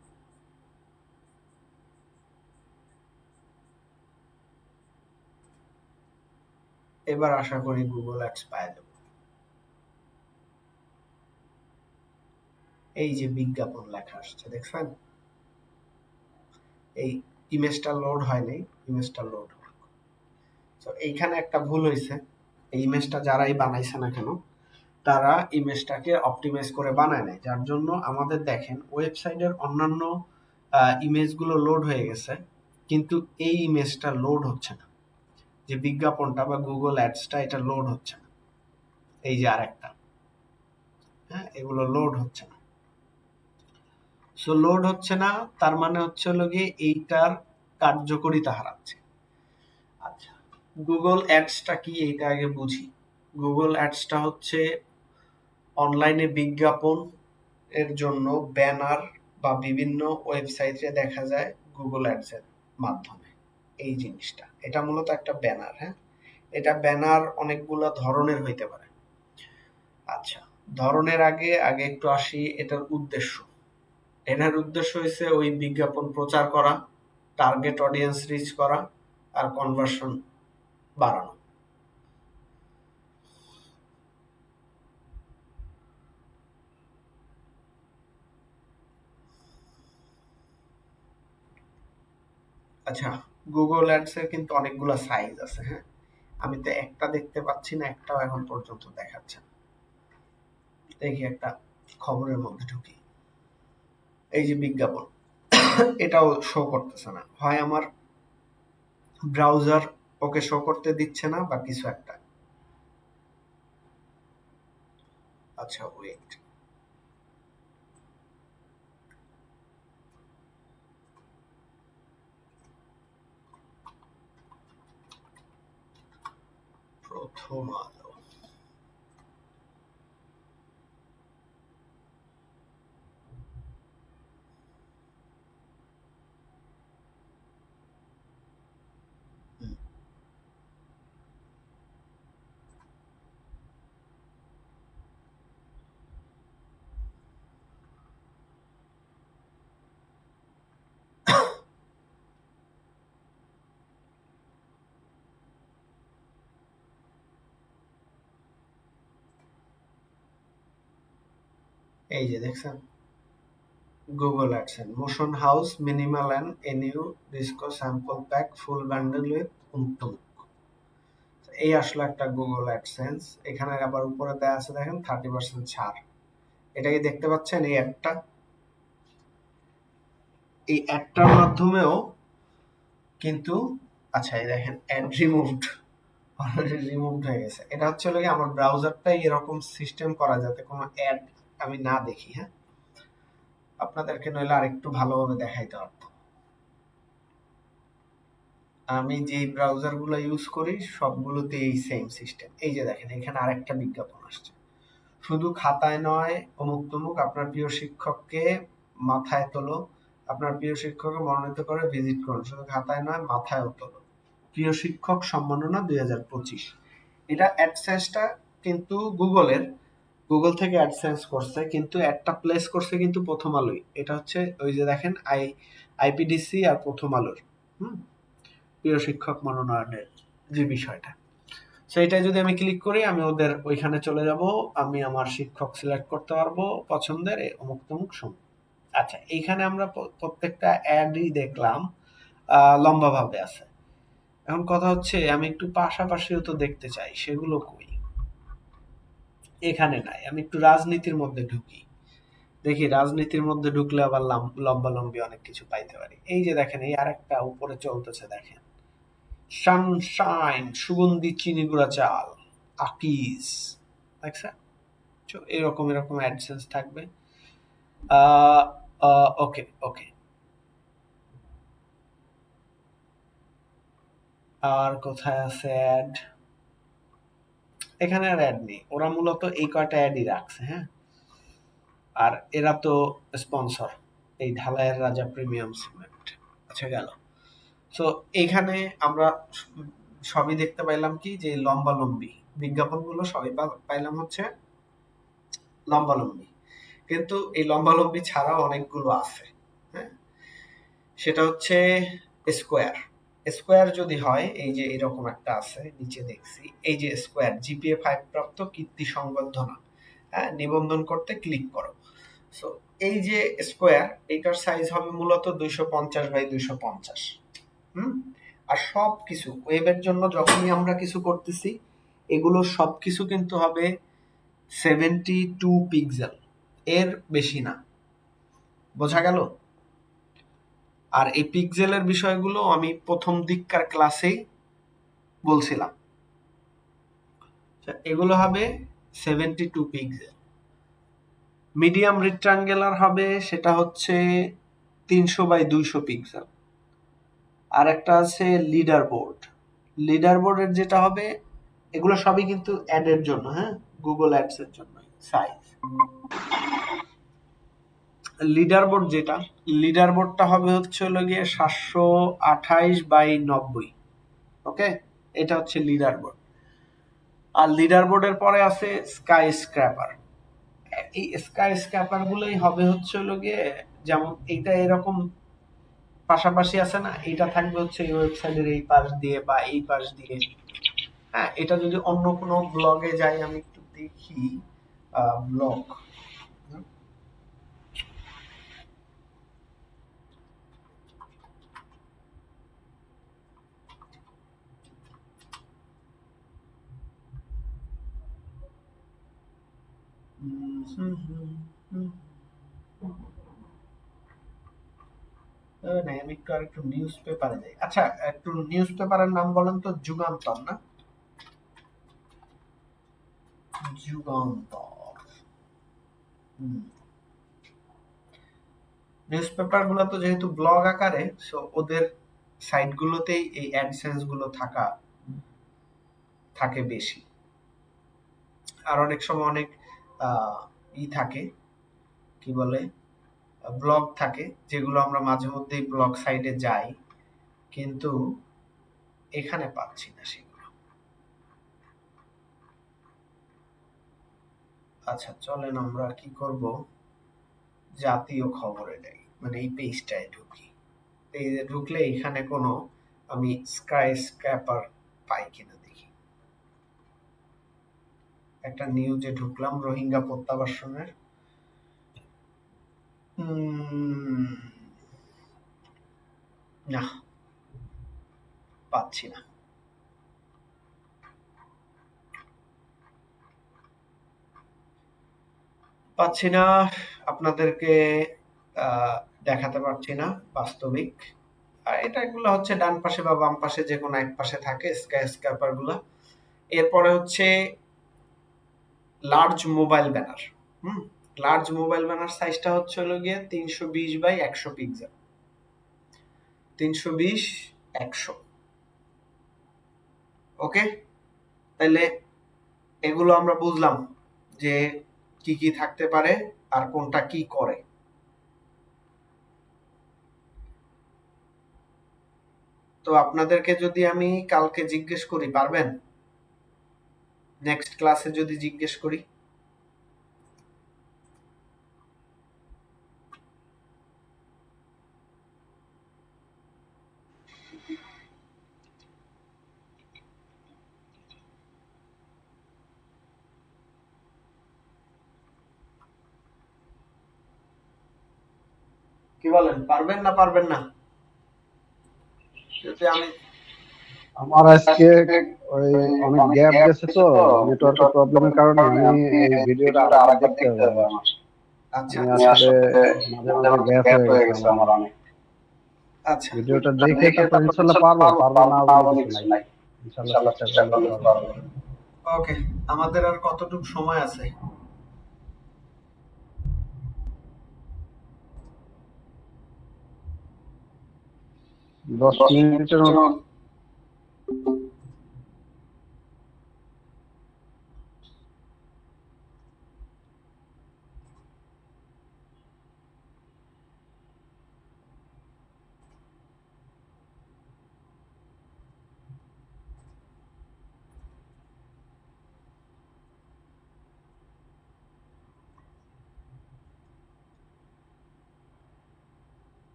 এবার আশা করি গুগল অ্যাডস পাওয়া যাবে। এই যে বিজ্ঞাপন লেখা আসছে, দেখছেন? এই ইমেজটা লোড হয় নাই, ইমেজটা লোড হয়। তো এইখানে একটা ভুল হয়েছে। এই ইমেজটা যারাই বানাইছে না কেন, তারা ইমেজটাকে অপটিমাইজ করে বানায় নাই, যার জন্য আমাদের দেখেন ওয়েবসাইটের অন্যান্য ইমেজগুলো লোড হয়ে গেছে, কিন্তু এই ইমেজটা লোড হচ্ছে না। যে বিজ্ঞাপনটা বা গুগল অ্যাডসটা, এটা লোড হচ্ছে না। এই যে আরেকটা, হ্যাঁ, এগুলো লোড হচ্ছে না। সো লোড হচ্ছে না, তার মানে হচ্ছে হলো গিয়ে এইটার কার্যকারিতা হারাচ্ছে। আচ্ছা, গুগল অ্যাডসটা কি এইটা আগে বুঝি। গুগল অ্যাডসটা হচ্ছে অনলাইনে বিজ্ঞাপন এর জন্য ব্যানার বা বিভিন্ন ওয়েবসাইটে দেখা যায় গুগল অ্যাডস এর মাধ্যমে। এই জিনিসটা, এটা মূলত একটা ব্যানার, হ্যাঁ। এটা ব্যানার অনেকগুলো ধরনের হইতে পারে। আচ্ছা, ধরনের আগে আগে একটু আসি এটার উদ্দেশ্য। এটার উদ্দেশ্য হচ্ছে ওই বিজ্ঞাপন প্রচার করা, টার্গেট অডিয়েন্স রিচ করা, আর কনভার্সন বাড়ানো। আচ্ছা, গুগল অ্যাডস এর কিন্তু অনেকগুলো সাইজ আছে, হ্যাঁ। আমি তো একটা দেখতে পাচ্ছি না, একটাও এখন পর্যন্ত দেখাচ্ছে না। দেখি একটা খবরের মধ্যে ঢুকি। এই যে বিজ্ঞাপন, এটাও শো করতেছে না, হয় আমার ব্রাউজার ওকে শো করতে দিচ্ছে না বা কিছু একটা। আচ্ছা ওয়েট, প্রথম আলো, হুম, এই যে দেখছেন Google AdSense motion house minimal and এনিউ disco sample pack full bundle with উন্মুক্ত মুখ। এই আসলে একটা গুগল অ্যাডসেন্স। এখানে আবার উপরে দেয়া আছে দেখেন 30% ছাড়। এটা কি দেখতে পাচ্ছেন? এই অ্যাডটা, এই অ্যাডটার মাধ্যমেও কিন্তু, আচ্ছা এই দেখেন অ্যাড রিমুভড, অলরেডি রিমুভড হয়ে গেছে। এটা হচ্ছে হলো কি আমার ব্রাউজারটাই এরকম সিস্টেম করা যাতে কোনো অ্যাড আমি না দেখি, হ্যাঁ। আপনাদেরকে নইলে আরেকটু ভালোভাবে দেখাইতে পারতাম। আমি যে ব্রাউজারগুলো ইউজ করি সবগুলোতে এই সেম সিস্টেম। এই যে দেখেন এখানে আরেকটা বিজ্ঞাপন আসছে, শুধু খাতায় নয় অমুক তমুক, আপনার প্রিয় শিক্ষককে মাথায় তোলো, আপনার প্রিয় শিক্ষককে মনোনীত করে ভিজিট করুন, শুধু খাতায় নয় মাথায়ও তোলো, প্রিয় শিক্ষক সম্মাননা 2025। এটা অ্যাডসেন্সটা কিন্তু গুগলের, গুগল থেকে অ্যাডসেন্স করছে, কিন্তু একটা প্লেস করছে কিন্তু প্রথম আলোই। এটা হচ্ছে ওই যে দেখেন আইপিডিসি আর প্রথম আলোর, হুম, প্রিয় শিক্ষক মনোনয়নের যে বিষয়টা। সো এটা যদি আমি ক্লিক করি, আমি ওদের ওইখানে চলে যাব, আমি আমার শিক্ষক সিলেক্ট করতে পারবো পছন্দের অমুক তমুক সময়। আচ্ছা, এইখানে আমরা প্রত্যেকটা অ্যাডই দেখলাম, লম্বা ভাবে আছে। এখন কথা হচ্ছে আমি একটু পাশাপাশিও তো দেখতে চাই, সেগুলো কই? এখানে নাই। আমি একটু রাজনীতির মধ্যে ঢুকি, দেখি রাজনীতির মধ্যে ঢুকলে আবার লম্বা লম্বি অনেক কিছু পাইতে পারি। এই যে দেখেন, এই আরেকটা উপরে চলতেছে, দেখেন, সানশাইন সুগন্ধি চিনি গুঁড়া চাল আকিজ, দেখছেন? এরকম এরকম অ্যাডসেন্স থাকবে। ওকে ওকে, আর কোথায় আছে অ্যাড? এখানে আর অ্যাড নেই, ওরা মূলত এই কয়টা অ্যাডই রাখছে। হ্যাঁ, আর এরা তো স্পন্সর, এই ঢালাইয়ের রাজা প্রিমিয়াম সিমেন্ট। আচ্ছা, গেল। সো এইখানে আমরা সবই দেখতে পাইলাম কি, যে লম্বা লম্বি বিজ্ঞাপনগুলো সবই পাইলাম হচ্ছে লম্বা লম্বি, কিন্তু এই লম্বা লম্বি ছাড়াও অনেকগুলো আছে। হ্যাঁ, সেটা হচ্ছে স্কোয়ার। স্কোয়ার যদি হয়, এই যে এরকম একটা আছে নিচে দেখছি, এই যে স্কোয়ার জিপিএ 5 প্রাপ্ত কীর্তি সংবর্ধনা, হ্যাঁ, নিবন্ধন করতে ক্লিক করো। সো এই যে স্কোয়ার, এটার সাইজ হবে মূলত 250 বাই 250। আর সব কিছু ওয়েবের জন্য যখনই আমরা কিছু করতেছি, এগুলো সবকিছু কিন্তু হবে 72 পিক্সেল, এর বেশি না। বোঝা গেল? আর এই পিক্সেলের বিষয়গুলো আমি প্রথম দিককার ক্লাসেই বলছিলাম। এগুলো হবে 72 পিক্সেল। মিডিয়াম রেক্টাঙ্গুলার হবে, সেটা হচ্ছে 300 বাই 200 পিক্সেল। আর একটা আছে লিডার বোর্ড। লিডার বোর্ডের যেটা হবে, এগুলো সবই কিন্তু অ্যাডের জন্য, হ্যাঁ, গুগল অ্যাডস এর জন্য সাইজ। লিডার বোর্ড যেটা, লিডার বোর্ডটা হবে হচ্ছে হলো গিয়ে 728 বাই 90। ওকে, এটা হচ্ছে লিডার বোর্ড। আর লিডার বোর্ডের পরে আছে স্কাই স্ক্র্যাপার। এই স্কাই স্ক্র্যাপার গুলোই হবে হচ্ছে হলো গিয়ে, যেমন এইটা এরকম পাশাপাশি আছে না, এটা থাকবে হচ্ছে এই ওয়েবসাইটের এই পাশ দিয়ে বা এই পাশ দিয়ে। হ্যাঁ, এটা যদি অন্য কোনো ব্লগে যাই, আমি একটু দেখি ব্লগ। নাই, আমি একটু আরেকটু নিউজ পেপারে যাই। আচ্ছা, একটু নিউজ পেপারের নাম বলেন তো। যুগান্তর না? যুগান্তর। নিউজ পেপার গুলো তো যেহেতু ব্লগ আকারে, সো ওদের সাইট গুলোতেই এই অ্যাডসেন্স গুলো থাকে বেশি। আর অনেক সময় অনেক থাকে, কি বলে, ব্লগ থাকে, যেগুলো আমরা মাঝে মধ্যেই ব্লগ সাইটে যাই, কিন্তু এখানে পাচ্ছি না সেগুলো। আচ্ছা, চলেন আমরা কি করব, জাতীয় খবরে যাই, মানে এই পেজটায় ঢুকি। পেজে ঢুকলে এখানে কোনো আমি স্কাই স্ক্র্যাপার পাই কিনা দেখি। একটা নিউজে ঢুকলাম রোহিঙ্গা প্রত্যাবাসনের। না, পাচ্ছি না। পাচ্ছি না, আপনাদেরকে দেখাতে পারছি না বাস্তবিক। আর এটা এগুলো হচ্ছে ডান পাশে বা বাম পাশে যে কোনো এক পাশে থাকে স্কাই স্ক্র্যাপার গুলা। এরপরে হচ্ছে large mobile banner. Large mobile banner সাইজটা হচ্ছে হলো গিয়ে 320 বাই 100 পিক্সেল। 320 100। ওকে, তাহলে এগুলো আমরা বুঝলাম যে কি কি থাকতে পারে আর কোনটা কি করে। তো আপনাদেরকে যদি আমি কালকে জিজ্ঞেস করি, পারবেন? নেক্সট ক্লাসে যদি জিজ্ঞেস করি? কি বলেন, পারবেন না পারবেন না? শুরুতে আমি আমার আজকে ওই অনেক গ্যাপ গেছে তো নেটওয়ার্কের প্রবলেমের কারণে আমি এই ভিডিওটা আরেকবার দেখতে হবে আমার। আচ্ছা আমি আচ্ছা আসলে মাঝে মাঝে গ্যাপ হয়ে গেছে আমার অনেক। আচ্ছা ভিডিওটা দেখে তারপর ইনশাল্লাহ পারবো না বলে কিছু নাই, ইনশাল্লাহ চেষ্টা করলে পারবো। ওকে, আমাদের আর কতটুকু সময় আছে? দশ মিনিটের মতো।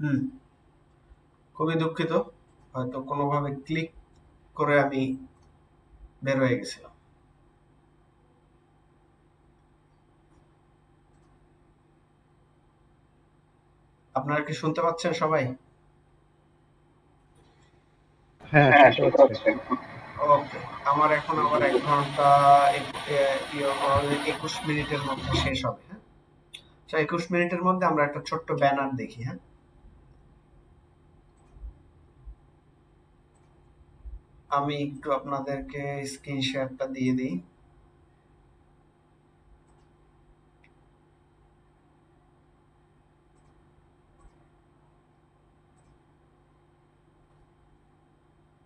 হুম, খুবই দুঃখিত, হয়তো কোনোভাবে ক্লিক করে আমি বের হয়ে গেছিলাম। আপনারা কি শুনতে পাচ্ছেন সবাই? হ্যাঁ, শুনতে পাচ্ছি। ওকে, আমার এখন আবার 1 ঘন্টা 21 মিনিটের মধ্যে শেষ হবে। হ্যাঁ, 21 মিনিটের মধ্যে আমরা একটা ছোট্ট ব্যানার দেখি। হ্যাঁ, আমি একটু আপনাদেরকে স্ক্রিন শেয়ারটা দিয়ে দিই।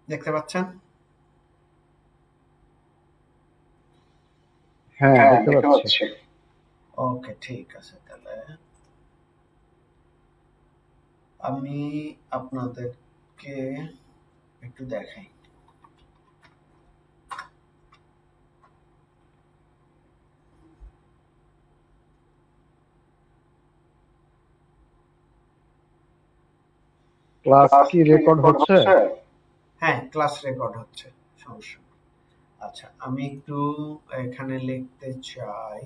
দেখতে পাচ্ছেন? হ্যাঁ, দেখতে পাচ্ছি। ওকে, ঠিক আছে, তাহলে আমি আপনাদেরকে একটু দেখাই। ক্লাস কি রেকর্ড হচ্ছে? হ্যাঁ, ক্লাস রেকর্ড হচ্ছে, সমস্যা নেই। আচ্ছা, আমি একটু এখানে লিখতে চাই।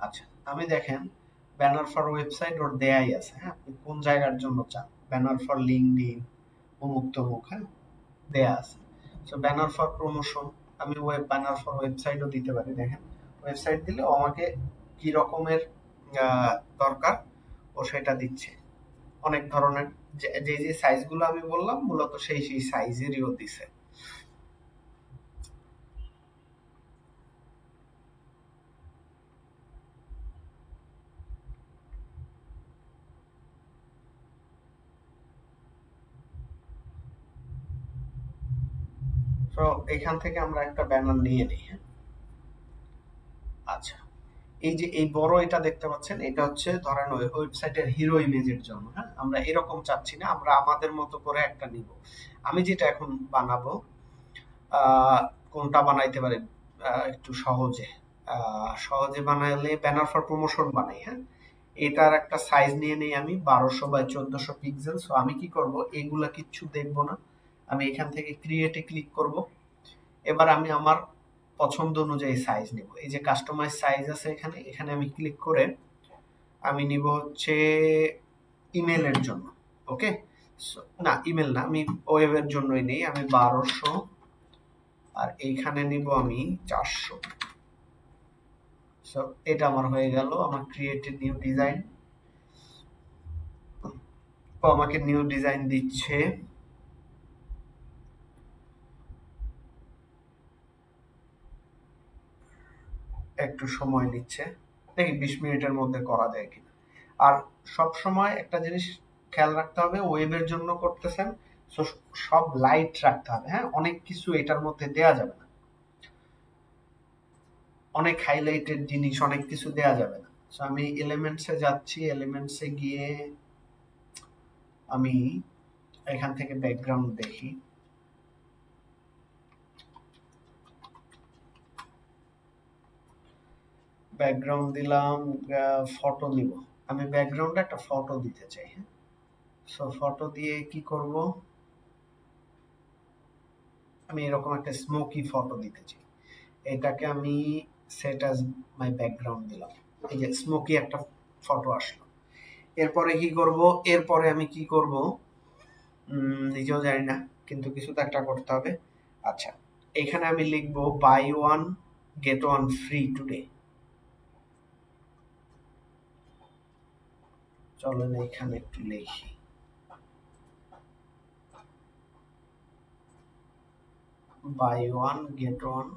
আচ্ছা, আমি দেখেন ব্যানার ফর ওয়েবসাইট ওর দেয়াই আছে। হ্যাঁ, আপনি কোন জায়গার জন্য চান, ব্যানার ফর লিঙ্কডইন, অমুক তমুক, হ্যাঁ, দেয়া আছে। সো ব্যানার ফর প্রমোশন, আমি ওয়েব ব্যানার ফর ওয়েবসাইটও দিতে পারি। দেখেন, ওয়েবসাইট দিলেও আমাকে কি রকমের আহ, দরকার ও সেটা দিচ্ছে। অনেক ধরনের যে যে যে সাইজগুলো আমি বললাম মূলত সেই সেই সাইজেরইও দিছে। তো এখান থেকে আমরা একটা ব্যানার নিয়ে নিই। হ্যাঁ, আচ্ছা, এই যে এই বড় এটা দেখতে পাচ্ছেন, এটা হচ্ছে ধরেন ওয়েবসাইটের হিরো ইমেজের জন্য। হ্যাঁ, আমরা এরকম চাচ্ছি না, আমরা আমাদের মতো করে একটা নিব। আমি যেটা এখন বানাবো, আহ, কোনটা বানাইতে পারি একটু সহজে, সহজে বানাইলে ব্যানার ফর প্রমোশন বানাই। হ্যাঁ, এটার একটা সাইজ নিয়ে নেই আমি 1200 বাই 1400 পিক্সেল। সো আমি কি করব, এগুলা কিচ্ছু দেখবো না, আমি এখান থেকে ক্রিয়েটে ক্লিক করব। এবার আমি আমার পছন্দ অনুযায়ী সাইজ নিব। এই যে কাস্টমাইজ সাইজ আছে এখানে, এখানে আমি ক্লিক করে আমি নিব হচ্ছে ইমেলের জন্য। ওকে, না ইমেল না, আমি ওয়েবের জন্যই নেই। আমি 1200 আর এইখানে নিব আমি 400। সো এটা আমার হয়ে গেল আমার ক্রিয়েটেড নিউ ডিজাইন। তো আমাকে নিউ ডিজাইন দিচ্ছে, একটু সময় নিচ্ছে, দেখি 20 মিনিটের মধ্যে করা যায় কিনা। আর সব সময় একটা জিনিস খেয়াল রাখতে হবে, ওয়েবের জন্য করতেছেন, সো সব লাইট রাখতে হবে, হ্যাঁ, অনেক কিছু এটার মধ্যে দেয়া যাবে না, অনেক হাইলাইটেড জিনিস অনেক কিছু দেয়া যাবে না। সো আমি এলিমেন্টসে যাচ্ছি, এলিমেন্টসে গিয়ে আমি এখান থেকে ব্যাকগ্রাউন্ড দেখি, ব্যাকগ্রাউন্ড দিলাম, ফটো দিব, আমি ব্যাকগ্রাউন্ডে একটা ফটো দিতে চাই, হ্যাঁ। সো ফটো দিয়ে কি করব, আমি এরকম একটা স্মোকি ফটো দিতে চাই, এটাকে আমি সেট অ্যাজ মাই ব্যাকগ্রাউন্ড দিলাম, এই যে স্মোকি একটা ফটো আসলো। এরপরে কি করব, এরপরে আমি কি করব নিজেও জানি না, কিন্তু কিছু তো একটা করতে হবে। আচ্ছা, এখানে আমি লিখব buy one get one free today. চলেন এখানে একটু লিখি, buy one get one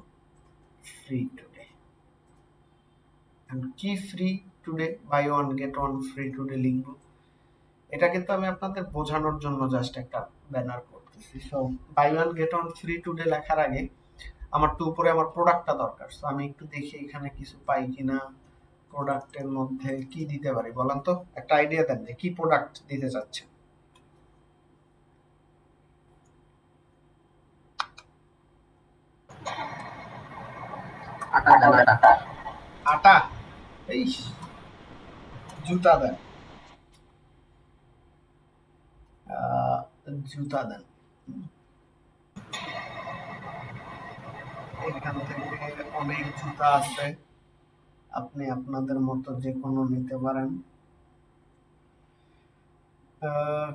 free today. কি free today, buy one get one free today লিখবো। এটা কিন্তু আমি আপনাদের বোঝানোর জন্য জাস্ট একটা ব্যানার করতেছি। So buy one get one free today লেখার আগে আমার তো উপরে আমার প্রোডাক্টটা দরকার। সো আমি একটু দেখি এখানে কিছু পাই কিনা, প্রোডাক্টের মধ্যে কি দিতে পারি বলেন তো, একটা আইডিয়া দেন যে কি প্রোডাক্ট দিতে চাচ্ছেন। আটা দেন, আটা। আটা, এই জুতা দেন, জুতা দেন। এখান থেকে অনেক জুতা আছে, আপনি আপনাদের মতো যে কোনো নিতে পারেন।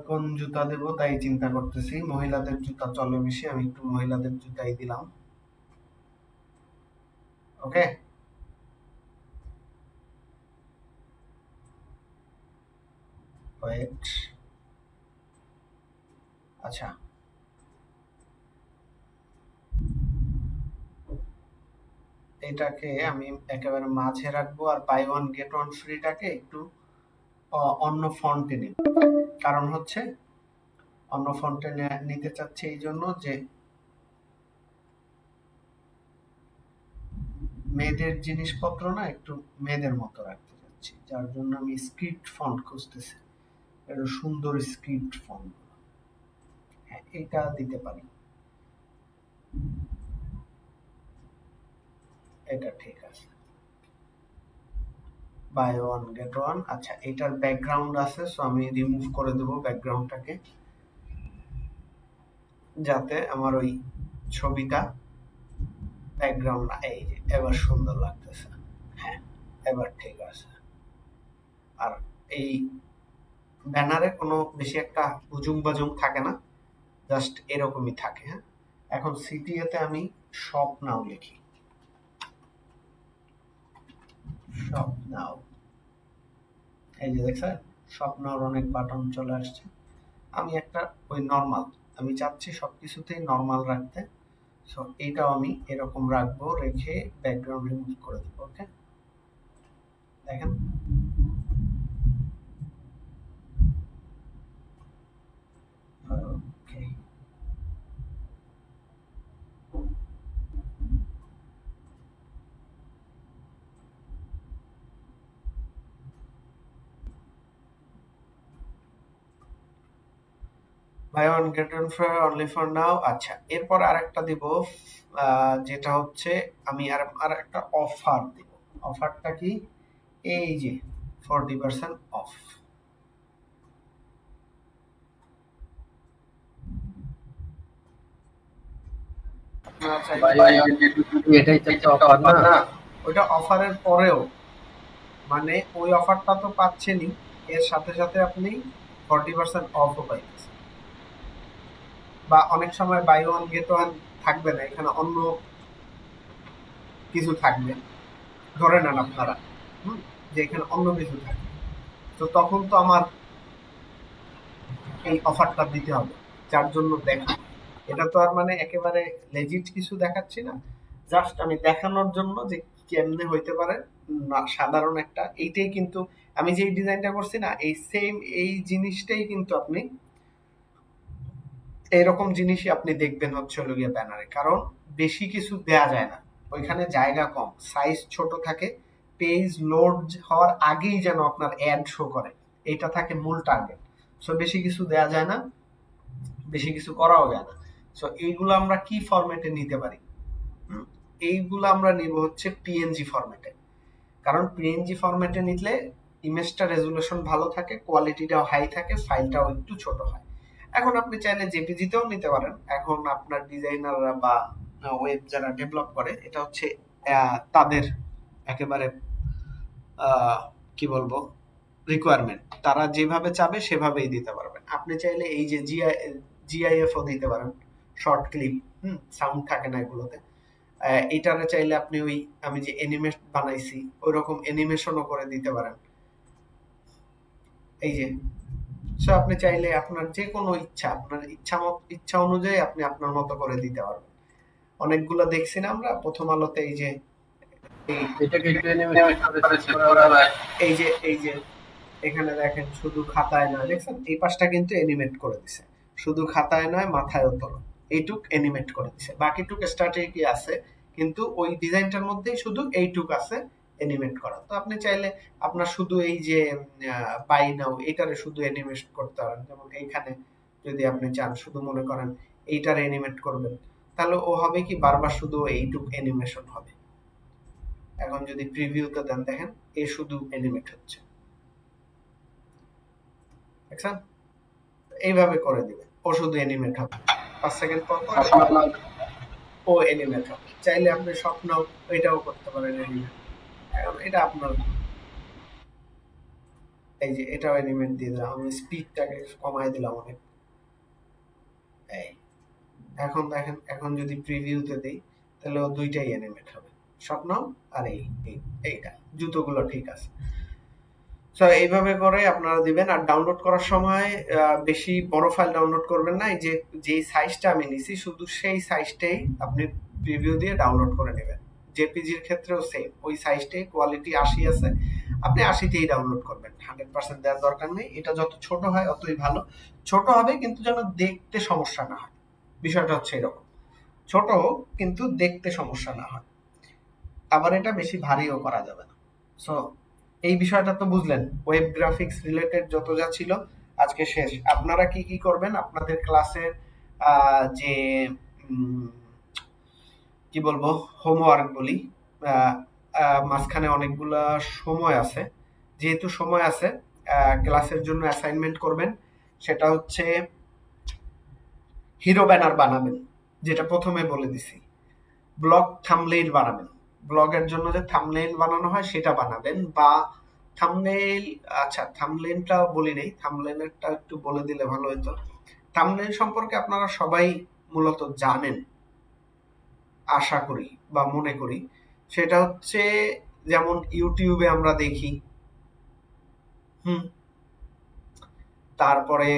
কোন জুতা দেব তাই চিন্তা করতেছি, মহিলাদের জুতা চলে বেশি, আমি একটু মহিলাদের জুতাই দিলাম। ওকে, ওয়েট, আচ্ছা এটাকে আমি একেবারে মাঝে রাখবো, আর বাই ওয়ান গেট ওয়ান ফ্রিটাকে একটু অন্য ফন্টে নেব। কারণ হচ্ছে অন্য ফন্টে নিতে চাচ্ছি এই জন্য যে মেয়েদের জিনিসপত্র না একটু মেয়েদের মতো রাখতে চাচ্ছি, যার জন্য আমি স্ক্রিপ্ট ফন্ট খুঁজতেছি, একটু সুন্দর স্ক্রিপ্ট ফন্ট। হ্যাঁ, এটা দিতে পারি, এটা ঠিক আছে। বাই ওয়ান গেট ওয়ান, আচ্ছা এটার ব্যাকগ্রাউন্ড আছে, সো আমি রিমুভ করে দেবো ব্যাকগ্রাউন্ডটাকে, যাতে আমার ওই ছবিটা ব্যাকগ্রাউন্ড না, এই যে এবার সুন্দর লাগতেছে, হ্যাঁ এবার ঠিক আছে। আর এই ব্যানারে কোনো বেশি একটা উজুং বাজুং থাকে না, জাস্ট এরকমই থাকে, হ্যাঁ। এখন সিটিএতে আমি শপ নাও লিখি, শপ নাও, এই যে দেখছেন শপ নাওর অনেক বাটন চলে আসছে। আমি একটা ওই নর্মাল, আমি চাচ্ছি সবকিছুতেই নর্মাল রাখতে, সো এইটাও আমি এরকম রাখবো, রেখে ব্যাকগ্রাউন্ড রিমুভ করে দেবো। ওকে, দেখেন okay, buy one get one for only for now. আচ্ছা এরপর আরেকটা দিব, যেটা হচ্ছে আমি আর একটা অফার দিব। অফারটা কি, এই যে 40% অফ। আচ্ছা এটাই তো একটা অফার না? ওইটা অফারের পরেও, মানে ওই অফারটা তো পাচ্ছেনই, এর সাথে সাথে আপনি 40% অফও পাইতেছেন। বা অনেক সময় বাই ওয়ান গেট ওয়ান থাকবে না, এখানে অন্য কিছু থাকবে, ধরে নেন আপনারা যে এখানে অন্য কিছু থাকবে, তো তখন তো আমার এই অফারটা দিতে হবে, যার জন্য দেখা, এটা তো আর মানে একেবারে লেজিট কিছু দেখাচ্ছি না, জাস্ট আমি দেখানোর জন্য যে কেমনে হইতে পারে না সাধারণ একটা, এইটাই কিন্তু আমি যে ডিজাইনটা করছি না, এই সেম এই জিনিসটাই কিন্তু আপনি এইরকম জিনিসই আপনি দেখবেন হচ্ছে হলো গিয়ে ব্যানারে, কারণ বেশি কিছু দেয়া যায় না, ওইখানে জায়গা কম, সাইজ ছোট থাকে, পেজ লোড হওয়ার আগেই যেন আপনার অ্যাড শো করে, এটা থাকে মূল টার্গেট। সো বেশি কিছু দেয়া যায় না, বেশি কিছু করাও যায় না। সো এইগুলো আমরা কি ফরম্যাটে নিতে পারি? এইগুলো আমরা নিব হচ্ছে পিএনজি ফরম্যাটে, কারণ পিএনজি ফরম্যাটে নিলে ইমেজটা রেজুলেশন ভালো থাকে, কোয়ালিটিটাও হাই থাকে, ফাইলটাও একটু ছোট হয়। এখন আপনি চাইলে জেপিজিতেও নিতে পারেন। এখন আপনার ডিজাইনাররা বা ওয়েব যারা ডেভেলপ করে, এটা হচ্ছে তাদের একেবারে কি বলবো রিকোয়ারমেন্ট, তারা যেভাবে চাবে সেভাবেই দিতে পারবেন। আপনি চাইলে এই যে জিআইএফও দিতে পারেন, শর্ট ক্লিপ, সাউন্ড থাকে না এগুলোতে। এটারে চাইলে আপনি ওই আমি যে অ্যানিমেট বানাইছি ওই রকম অ্যানিমেশনও করে দিতে পারেন। এই যে সো আপনি চাইলে আপনার যে কোনো ইচ্ছা, আপনার ইচ্ছা অনুযায়ী আপনি আপনার মতো করে দিতে পারবেন। অনেকগুলো দেখছি না আমরা প্রথম আলোতে, এই যে এটাকে একটু অ্যানিমেশন করে সেট করা যায়। এই যে এখানে দেখেন শুধু খাতায় নয়, দেখছেন এই পাশটা কিন্তু অ্যানিমেট করে দিছে, শুধু খাতায় নয় মাথায়ও তোলো, এইটুক অ্যানিমেট করে দিছে, বাকিটুক স্ট্র্যাটেজি আছে, কিন্তু ওই ডিজাইনটার মধ্যেই শুধু এইটুক আছে অ্যানিমেট করা। তো আপনি চাইলে আপনার শুধু এই যে বাই নাও এটারে শুধু অ্যানিমেট করতে পারেন, যেমন এইখানে যদি আপনি চান শুধু মনে করেন এইটারে অ্যানিমেট করবেন, তাহলে ও হবে কি বারবার শুধু এইটুক অ্যানিমেশন হবে। এখন যদি প্রিভিউতে দেন দেখেন এ শুধু অ্যানিমেট হচ্ছে, দেখছেন? এইভাবে করে দিবেন, ও শুধু অ্যানিমেট হবে, 5 সেকেন্ড পর পর ও অ্যানিমেট হবে। চাইলে আপনি স্বপ্ন এটাও করতে পারেন অ্যানিমেট, এটা আপনার, এই যে এটাও অ্যানিমেট দিয়ে দিলাম, আমি স্পিডটাকে কমাই দিলাম অনেক। এই এখন দেখেন, এখন যদি প্রিভিউতে দেই তাহলে ও দুইটাই অ্যানিমেট হবে, স্বপ্ন আর এইটা জুতোগুলো ঠিক আছে। সো এইভাবে করে আপনারা দিবেন। আর ডাউনলোড করার সময় বেশি বড় ফাইল ডাউনলোড করবেন না, এই যে যেই সাইজটা আমি নিছি শুধু সেই সাইজটাই আপনি প্রিভিউ দিয়ে ডাউনলোড করে নেবেন। জেপিজির ক্ষেত্রেও সেম, ওই সাইজটাই, কোয়ালিটি 80 আছে, আপনি 80তেই ডাউনলোড করবেন, 100% দেওয়ার দরকার নেই। এটা যত ছোট হয় অতই ভালো, ছোট হবে কিন্তু যেন দেখতে সমস্যা না হয়, বিষয়টা হচ্ছে এরকম, ছোট হোক কিন্তু দেখতে সমস্যা না হয়, আবার এটা বেশি ভারীও করা যাবে না। সো এই বিষয়টা তো বুঝলেন, ওয়েব গ্রাফিক্স রিলেটেড যত যা ছিল আজকে শেষ। আপনারা কি কি করবেন আপনাদের ক্লাসের যে কি বলবো হোমওয়ার্ক বলি, মাঝখানে অনেকগুলা সময় আছে, যেহেতু সময় আছে ক্লাসের জন্য অ্যাসাইনমেন্ট করবেন, সেটা হচ্ছে হিরো ব্যানার বানাবেন, যেটা প্রথমে বলে দিছি, ব্লগ থাম্বনেইল বানাবেন, ব্লগের জন্য যে থাম্বনেইল বানানো হয় সেটা বানাবেন, বা থাম্বনেইল, আচ্ছা থাম্বনেইলটা বলি নেই, থাম্বনেইলটা একটু বলে দিলে ভালো হতো। থাম্বনেইল সম্পর্কে আপনারা সবাই মূলত জানেন আশা করি বা মনে করি, সেটা হচ্ছে যেমন ইউটিউবে আমরা দেখি, তারপরে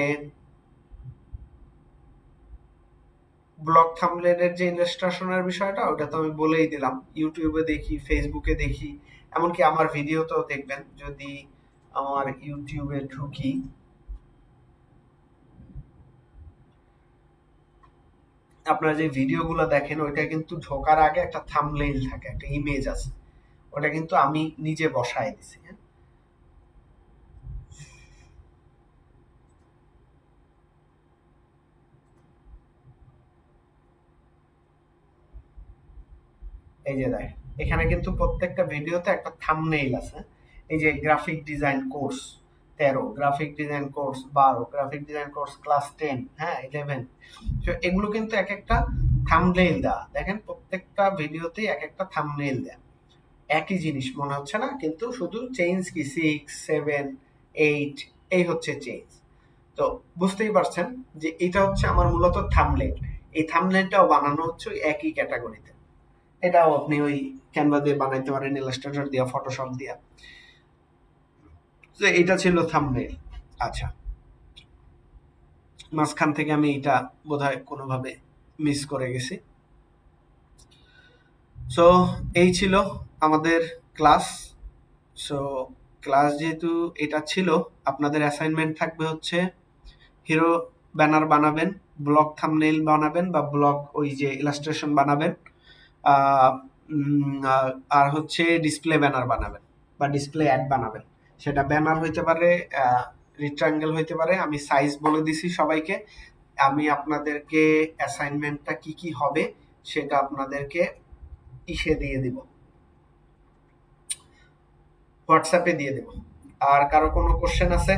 ব্লগ থাম্বনেইলের যে ইলাস্ট্রেশনের বিষয়টা ওটা তো আমি বলেই দিলাম, ইউটিউবে দেখি, ফেসবুকে দেখি, এমনকি আমার ভিডিওতেও দেখবেন, যদি আমার ইউটিউবে ঢুকি, আপনারা যে ভিডিওগুলো দেখেন ওইটা কিন্তু ঢোকার আগে একটা থাম্বনেইল থাকে, একটা ইমেজ আছে, ওটা কিন্তু আমি নিজে বসায় দিছি। এই যে দেখেন এখানে কিন্তু প্রত্যেকটা ভিডিওতে একটা থাম্বনেইল আছে, এই যে graphic design course 13, graphic design course 12, graphic design course class 10, হ্যাঁ 11, তো এগুলো কিন্তু এক একটা থাম্বনেইল দেওয়া, দেখেন প্রত্যেকটা ভিডিওতেই এক একটা থাম্বনেইল দেয়া, একই জিনিস মনে হচ্ছে না, কিন্তু শুধু চেঞ্জ কি 6, 7, 8 এই হচ্ছে চেঞ্জ। তো বুঝতেই পারছেন যে এটা হচ্ছে আমার মূলত থাম্বনেইল, এই থাম্বনেইলটাও বানানো হচ্ছে ওই একই ক্যাটাগরিতে, এটাও আপনি ওই ক্যানভা দিয়ে বানাইতে পারেন, ইলাস্ট্রেটর দিয়া, ফটোশপ দিয়া। তো এটা ছিল থাম্বনেইল। আচ্ছা, মাঝখান থেকে আমি এটা বোধহয় কোনোভাবে মিস করে গেছি। সো এই ছিল আমাদের ক্লাস। সো ক্লাস যেহেতু এটা ছিল, আপনাদের অ্যাসাইনমেন্ট থাকবে হচ্ছে হিরো ব্যানার বানাবেন, ব্লগ থাম্বনেইল বানাবেন বা ব্লগ ওই যে ইলাস্ট্রেশন বানাবেন, আহ, আর হচ্ছে ডিসপ্লে ব্যানার বানাবেন বা ডিসপ্লে অ্যাড বানাবেন। সেটা ব্যানার হইতে পারে, রিট্রাঙ্গেল হইতে পারে। আমি সাইজ বলে দিছি সবাইকে। আমি আপনাদেরকে অ্যাসাইনমেন্টটা কি কি হবে সেটা আপনাদেরকে ইসে দিয়ে দিব, হোয়াটসঅ্যাপে দিয়ে দেব। আর কারো কোনো কোশ্চেন আছে?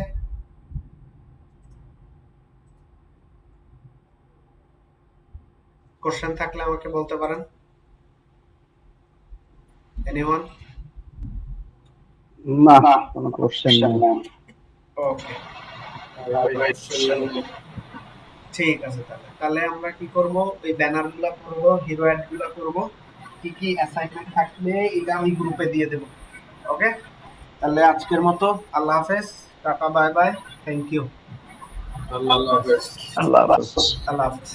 কোশ্চেন থাকলে আমাকে বলতে পারেন। এনিওয়ান? না, কোনো কোশ্চেন নেই। ওকে, ঠিক আছে। তাহলে আমরা কি করব, ওই ব্যানার গুলা করবো, হিরো অ্যাড গুলা করবো, কি কি অ্যাসাইনমেন্ট থাকলে এটা আমি গ্রুপে দিয়ে দেব। ওকে, তাহলে আজকের মতো আল্লাহ হাফেজ, টাটা, বাই বাই, থ্যাংক ইউ, আল্লাহ হাফেজ। আল্লাহ হাফেজ। আল্লাহ হাফেজ।